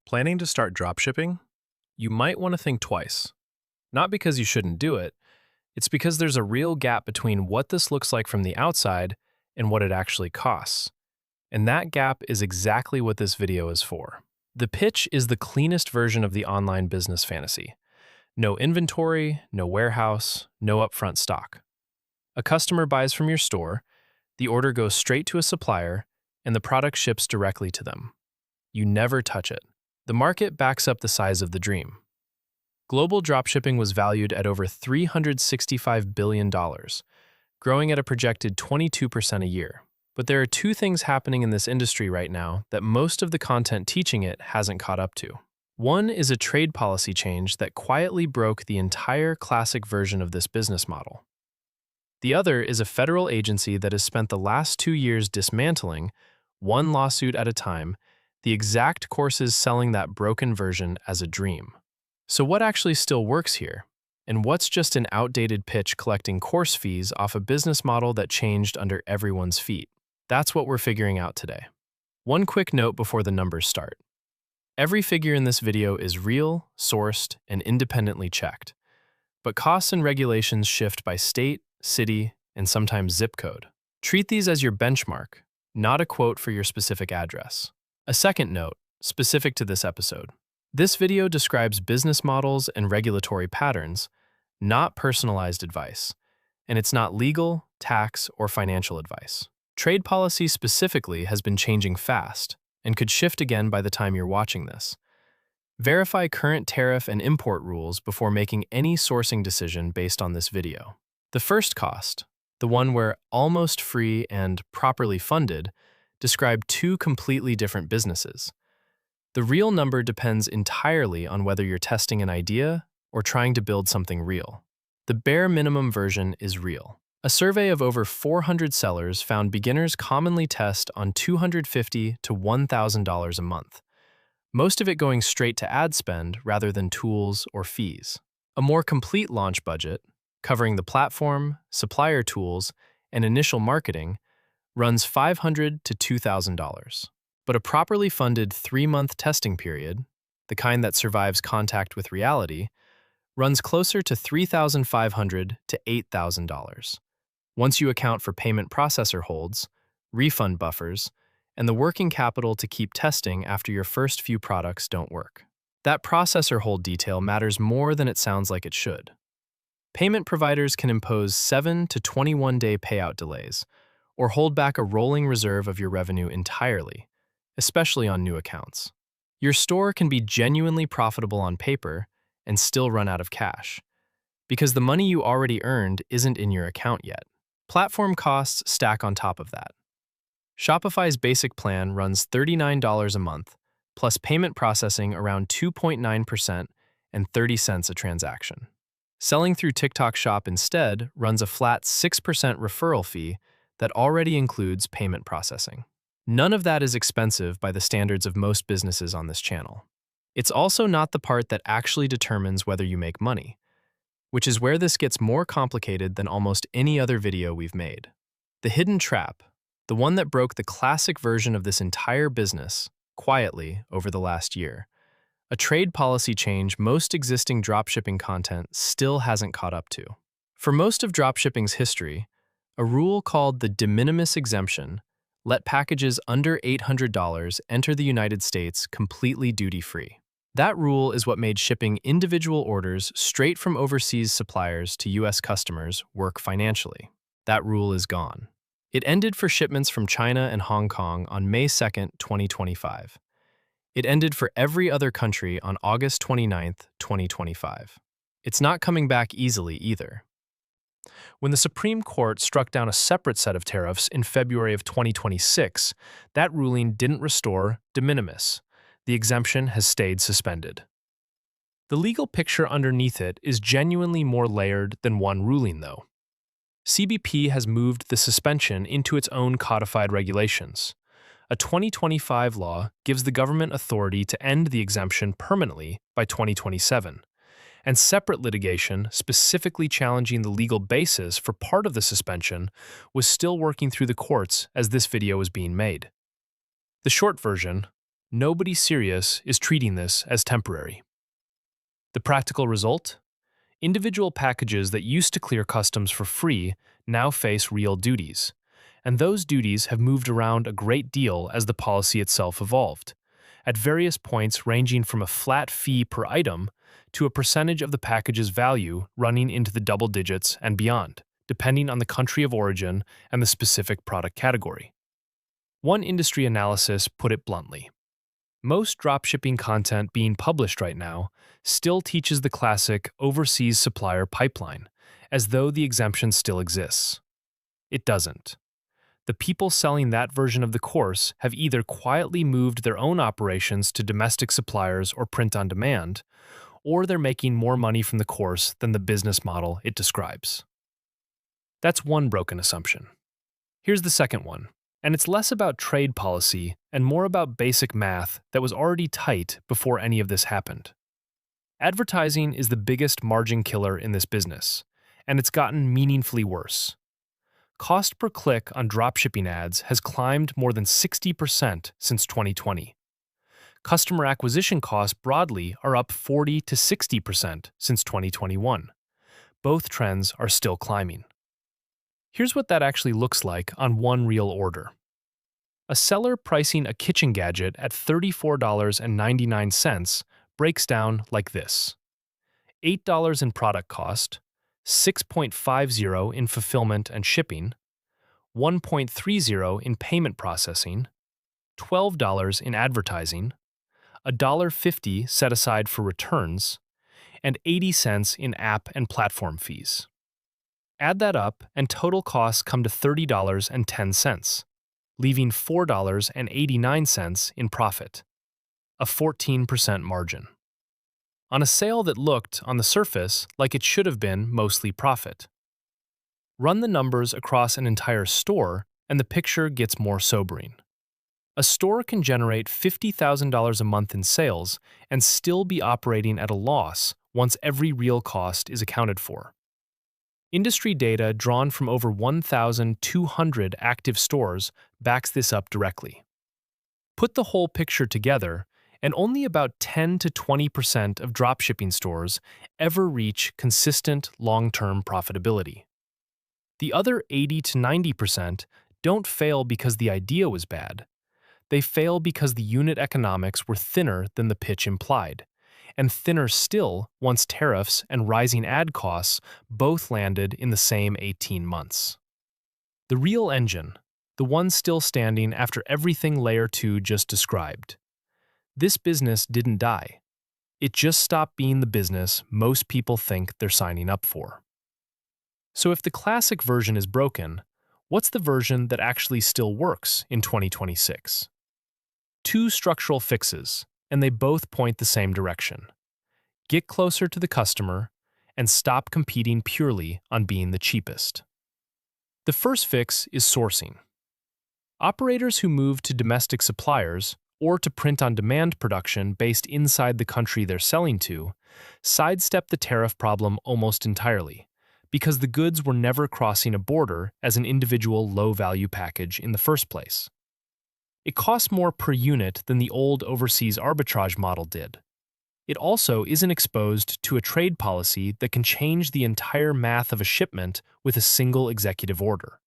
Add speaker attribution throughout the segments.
Speaker 1: Planning to start dropshipping? You might want to think twice. Not because you shouldn't do it, it's because there's a real gap between what this looks like from the outside and what it actually costs. And that gap is exactly what this video is for. The pitch is the cleanest version of the online business fantasy. No inventory, no warehouse, no upfront stock. A customer buys from your store, the order goes straight to a supplier, and the product ships directly to them. You never touch it. The market backs up the size of the dream. Global dropshipping was valued at over $365 billion, growing at a projected 22% a year. But there are two things happening in this industry right now that most of the content teaching it hasn't caught up to. One is a trade policy change that quietly broke the entire classic version of this business model. The other is a federal agency that has spent the last 2 years dismantling, one lawsuit at a time, the exact courses selling that broken version as a dream. So what actually still works here? And what's just an outdated pitch collecting course fees off a business model that changed under everyone's feet? That's what we're figuring out today. One quick note before the numbers start. Every figure in this video is real, sourced, and independently checked. But costs and regulations shift by state, city, and sometimes zip code. Treat these as your benchmark, not a quote for your specific address. A second note, specific to this episode. This video describes business models and regulatory patterns, not personalized advice, and it's not legal, tax, or financial advice. Trade policy specifically has been changing fast and could shift again by the time you're watching this. Verify current tariff and import rules before making any sourcing decision based on this video. The first cost, the one where almost free and properly funded, describe two completely different businesses. The real number depends entirely on whether you're testing an idea or trying to build something real. The bare minimum version is real. A survey of over 400 sellers found beginners commonly test on $250 to $1,000 a month, most of it going straight to ad spend rather than tools or fees. A more complete launch budget, covering the platform, supplier tools, and initial marketing, runs $500 to $2,000. But a properly funded 3-month testing period, the kind that survives contact with reality, runs closer to $3,500 to $8,000. Once you account for payment processor holds, refund buffers, and the working capital to keep testing after your first few products don't work. That processor hold detail matters more than it sounds like it should. Payment providers can impose 7 to 21-day payout delays, or hold back a rolling reserve of your revenue entirely, especially on new accounts. Your store can be genuinely profitable on paper and still run out of cash, because the money you already earned isn't in your account yet. Platform costs stack on top of that. Shopify's basic plan runs $39 a month, plus payment processing around 2.9% and 30 cents a transaction. Selling through TikTok Shop instead runs a flat 6% referral fee that already includes payment processing. None of that is expensive by the standards of most businesses on this channel. It's also not the part that actually determines whether you make money, which is where this gets more complicated than almost any other video we've made. The hidden trap, the one that broke the classic version of this entire business, quietly over the last year. A trade policy change most existing dropshipping content still hasn't caught up to. For most of dropshipping's history, a rule called the de minimis exemption let packages under $800 enter the United States completely duty-free. That rule is what made shipping individual orders straight from overseas suppliers to U.S. customers work financially. That rule is gone. It ended for shipments from China and Hong Kong on May 2, 2025. It ended for every other country on August 29, 2025. It's not coming back easily either. When the Supreme Court struck down a separate set of tariffs in February of 2026, that ruling didn't restore de minimis. The exemption has stayed suspended. The legal picture underneath it is genuinely more layered than one ruling, though. CBP has moved the suspension into its own codified regulations. A 2025 law gives the government authority to end the exemption permanently by 2027. And separate litigation, specifically challenging the legal basis for part of the suspension, was still working through the courts as this video was being made. The short version, Nobody serious is treating this as temporary. The practical result? Individual packages that used to clear customs for free now face real duties, and those duties have moved around a great deal as the policy itself evolved, at various points ranging from a flat fee per item to a percentage of the package's value running into the double digits and beyond, depending on the country of origin and the specific product category. One industry analysis put it bluntly. Most dropshipping content being published right now still teaches the classic overseas supplier pipeline, as though the exemption still exists. It doesn't. The people selling that version of the course have either quietly moved their own operations to domestic suppliers or print on demand, or they're making more money from the course than the business model it describes. That's one broken assumption. Here's the second one, and it's less about trade policy and more about basic math that was already tight before any of this happened. Advertising is the biggest margin killer in this business, and it's gotten meaningfully worse. Cost per click on dropshipping ads has climbed more than 60% since 2020. Customer acquisition costs broadly are up 40 to 60% since 2021. Both trends are still climbing. Here's what that actually looks like on one real order. A seller pricing a kitchen gadget at $34.99 breaks down like this: $8 in product cost, $6.50 in fulfillment and shipping, $1.30 in payment processing, $12 in advertising, $1.50 set aside for returns, and 80 cents in app and platform fees. Add that up, and total costs come to $30.10, leaving $4.89 in profit, a 14% margin. On a sale that looked, on the surface, like it should have been mostly profit. Run the numbers across an entire store, and the picture gets more sobering. A store can generate $50,000 a month in sales and still be operating at a loss once every real cost is accounted for. Industry data drawn from over 1,200 active stores backs this up directly. Put the whole picture together, and only about 10 to 20% of dropshipping stores ever reach consistent long-term profitability. The other 80 to 90% don't fail because the idea was bad. They fail because the unit economics were thinner than the pitch implied, and thinner still once tariffs and rising ad costs both landed in the same 18 months. The real engine, the one still standing after everything Layer 2 just described. This business didn't die. It just stopped being the business most people think they're signing up for. So if the classic version is broken, what's the version that actually still works in 2026? Two structural fixes, and they both point the same direction. Get closer to the customer and stop competing purely on being the cheapest. The first fix is sourcing. Operators who move to domestic suppliers or to print-on-demand production based inside the country they're selling to sidestep the tariff problem almost entirely, because the goods were never crossing a border as an individual low-value package in the first place. It costs more per unit than the old overseas arbitrage model did. It also isn't exposed to a trade policy that can change the entire math of a shipment with a single executive order.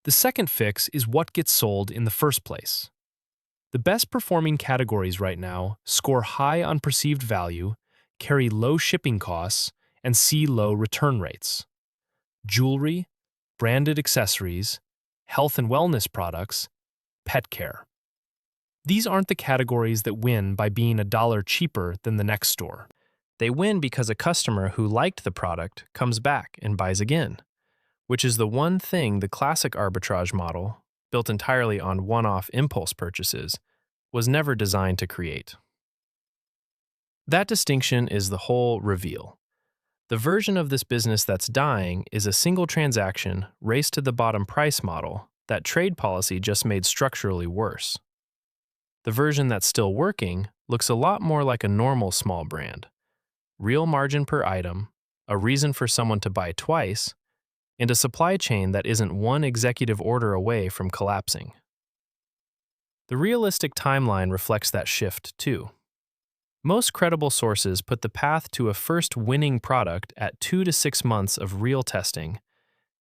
Speaker 1: The second fix is what gets sold in the first place. The best performing categories right now score high on perceived value, carry low shipping costs, and see low return rates. Jewelry, branded accessories, health and wellness products, pet care. These aren't the categories that win by being $1 cheaper than the next store. They win because a customer who liked the product comes back and buys again, which is the one thing the classic arbitrage model, built entirely on one-off impulse purchases, was never designed to create. That distinction is the whole reveal. The version of this business that's dying is a single transaction, race to the bottom price model that trade policy just made structurally worse. The version that's still working looks a lot more like a normal small brand. Real margin per item, a reason for someone to buy twice, and a supply chain that isn't one executive order away from collapsing. The realistic timeline reflects that shift, too. Most credible sources put the path to a first winning product at 2 to 6 months of real testing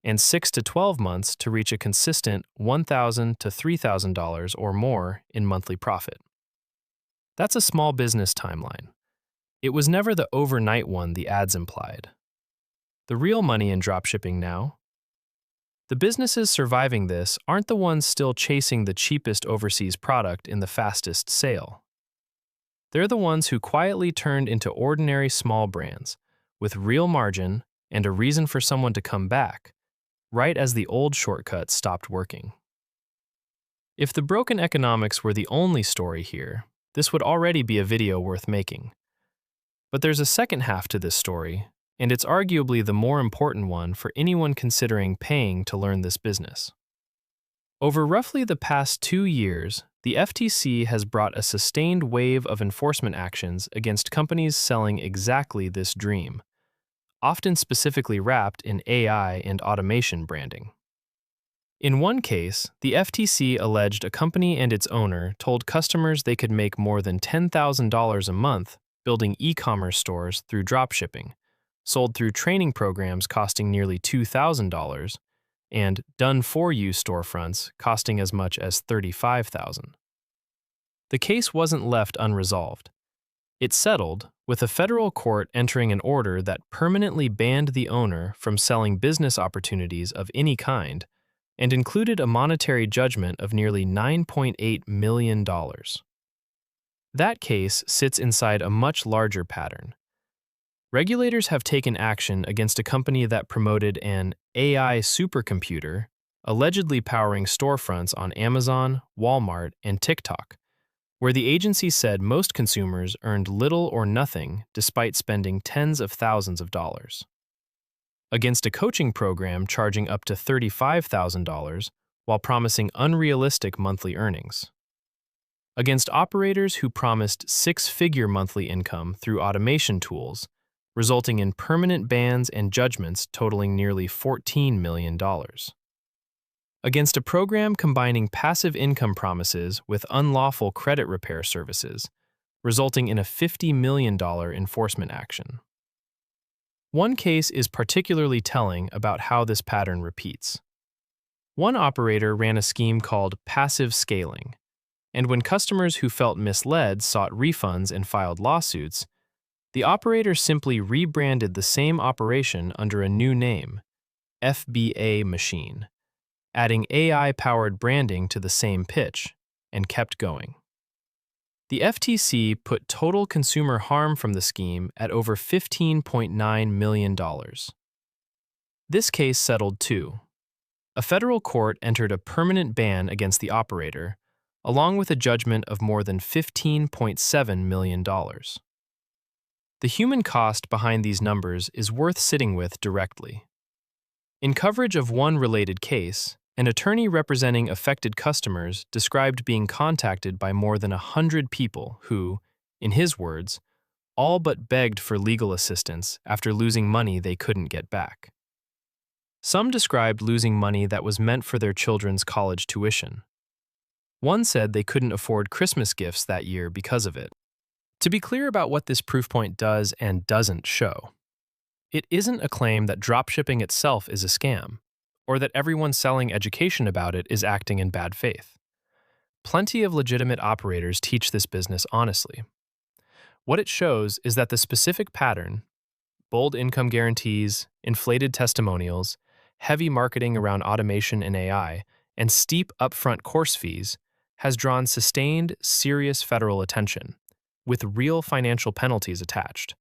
Speaker 1: and 6 to 12 months to reach a consistent $1,000 to $3,000 or more in monthly profit. That's a small business timeline. It was never the overnight one the ads implied. The real money in dropshipping now? The businesses surviving this aren't the ones still chasing the cheapest overseas product in the fastest sale. They're the ones who quietly turned into ordinary small brands with real margin and a reason for someone to come back, right as the old shortcut stopped working. If the broken economics were the only story here, this would already be a video worth making. But there's a second half to this story, and it's arguably the more important one for anyone considering paying to learn this business. Over roughly the past 2 years, the FTC has brought a sustained wave of enforcement actions against companies selling exactly this dream, often specifically wrapped in AI and automation branding. In one case, the FTC alleged a company and its owner told customers they could make more than $10,000 a month building e-commerce stores through dropshipping, sold through training programs costing nearly $2,000, and done-for-you storefronts costing as much as $35,000. The case wasn't left unresolved. It settled, with a federal court entering an order that permanently banned the owner from selling business opportunities of any kind and included a monetary judgment of nearly $9.8 million. That case sits inside a much larger pattern. Regulators have taken action against a company that promoted an AI supercomputer, allegedly powering storefronts on Amazon, Walmart, and TikTok, where the agency said most consumers earned little or nothing despite spending tens of thousands of dollars. Against a coaching program charging up to $35,000 while promising unrealistic monthly earnings. Against operators who promised six-figure monthly income through automation tools, resulting in permanent bans and judgments totaling nearly $14 million. Against a program combining passive income promises with unlawful credit repair services, resulting in a $50 million enforcement action. One case is particularly telling about how this pattern repeats. One operator ran a scheme called passive scaling, and when customers who felt misled sought refunds and filed lawsuits, the operator simply rebranded the same operation under a new name, FBA Machine, adding AI-powered branding to the same pitch, and kept going. The FTC put total consumer harm from the scheme at over $15.9 million. This case settled too. A federal court entered a permanent ban against the operator, along with a judgment of more than $15.7 million. The human cost behind these numbers is worth sitting with directly. In coverage of one related case, an attorney representing affected customers described being contacted by more than 100 people who, in his words, all but begged for legal assistance after losing money they couldn't get back. Some described losing money that was meant for their children's college tuition. One said they couldn't afford Christmas gifts that year because of it. To be clear about what this proof point does and doesn't show, it isn't a claim that dropshipping itself is a scam, or that everyone selling education about it is acting in bad faith. Plenty of legitimate operators teach this business honestly. What it shows is that the specific pattern, bold income guarantees, inflated testimonials, heavy marketing around automation and AI, and steep upfront course fees, has drawn sustained, serious federal attention, with real financial penalties attached,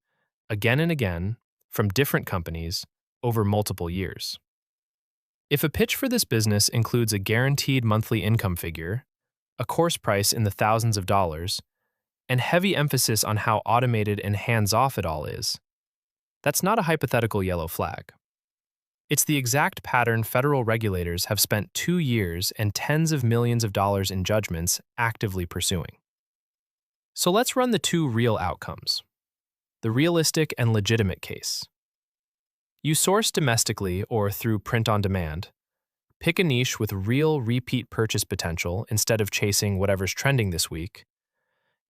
Speaker 1: again and again, from different companies, over multiple years. If a pitch for this business includes a guaranteed monthly income figure, a course price in the thousands of dollars, and heavy emphasis on how automated and hands-off it all is, that's not a hypothetical yellow flag. It's the exact pattern federal regulators have spent 2 years and tens of millions of dollars in judgments actively pursuing. So let's run the two real outcomes. The realistic and legitimate case. You source domestically or through print on demand, Pick a niche with real repeat purchase potential instead of chasing whatever's trending this week,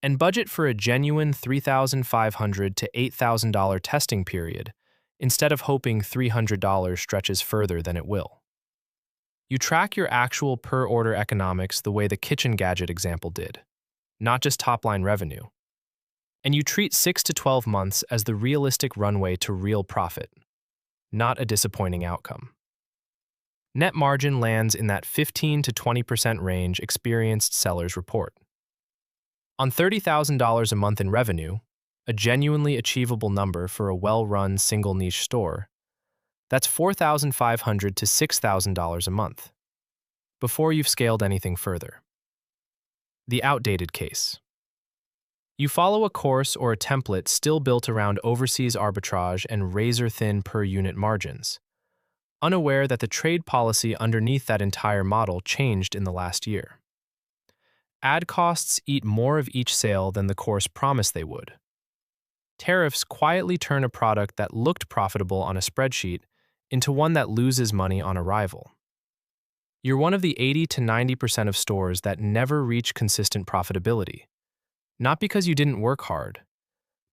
Speaker 1: and budget for a genuine $3,500 to $8,000 testing period instead of hoping $300 stretches further than it will. You track your actual per-order economics the way the kitchen gadget example did, not just top-line revenue. And you treat 6 to 12 months as the realistic runway to real profit, not a disappointing outcome. Net margin lands in that 15 to 20% range experienced sellers report. On $30,000 a month in revenue, a genuinely achievable number for a well-run single niche store, that's $4,500 to $6,000 a month, before you've scaled anything further. The outdated case. You follow a course or a template still built around overseas arbitrage and razor-thin per-unit margins, unaware that the trade policy underneath that entire model changed in the last year. Ad costs eat more of each sale than the course promised they would. Tariffs quietly turn a product that looked profitable on a spreadsheet into one that loses money on arrival. You're one of the 80 to 90% of stores that never reach consistent profitability, not because you didn't work hard,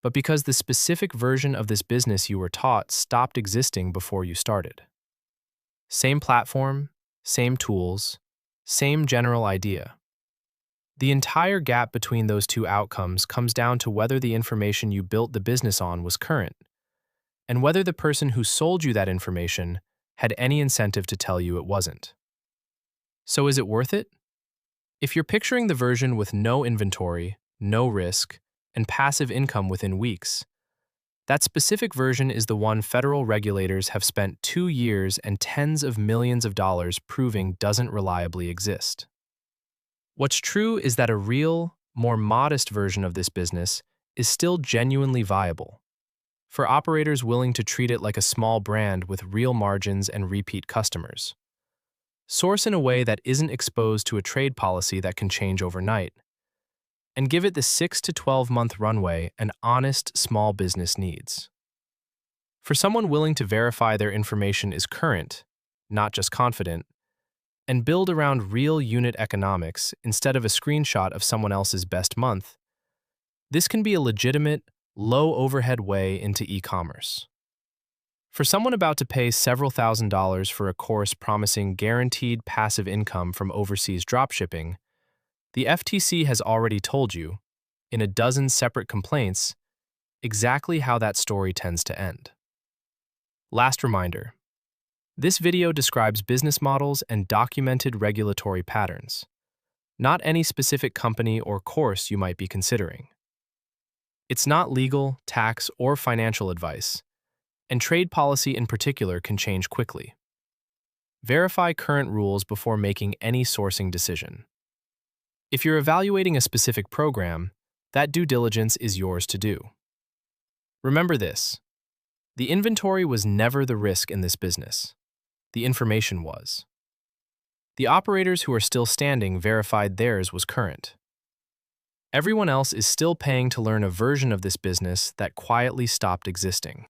Speaker 1: but because the specific version of this business you were taught stopped existing before you started. Same platform, same tools, same general idea. The entire gap between those two outcomes comes down to whether the information you built the business on was current, and whether the person who sold you that information had any incentive to tell you it wasn't. So is it worth it? If you're picturing the version with no inventory, no risk, and passive income within weeks, that specific version is the one federal regulators have spent 2 years and tens of millions of dollars proving doesn't reliably exist. What's true is that a real, more modest version of this business is still genuinely viable, for operators willing to treat it like a small brand with real margins and repeat customers. Source in a way that isn't exposed to a trade policy that can change overnight, and give it the 6 to 12-month runway an honest small business needs. For someone willing to verify their information is current, not just confident, and build around real unit economics instead of a screenshot of someone else's best month, this can be a legitimate, low-overhead way into e-commerce. For someone about to pay several $1,000s for a course promising guaranteed passive income from overseas dropshipping, the FTC has already told you, in a dozen separate complaints, exactly how that story tends to end. Last reminder. This video describes business models and documented regulatory patterns, not any specific company or course you might be considering. It's not legal, tax, or financial advice, and trade policy in particular can change quickly. Verify current rules before making any sourcing decision. If you're evaluating a specific program, that due diligence is yours to do. Remember this: the inventory was never the risk in this business. The information was. The operators who are still standing verified theirs was current. Everyone else is still paying to learn a version of this business that quietly stopped existing.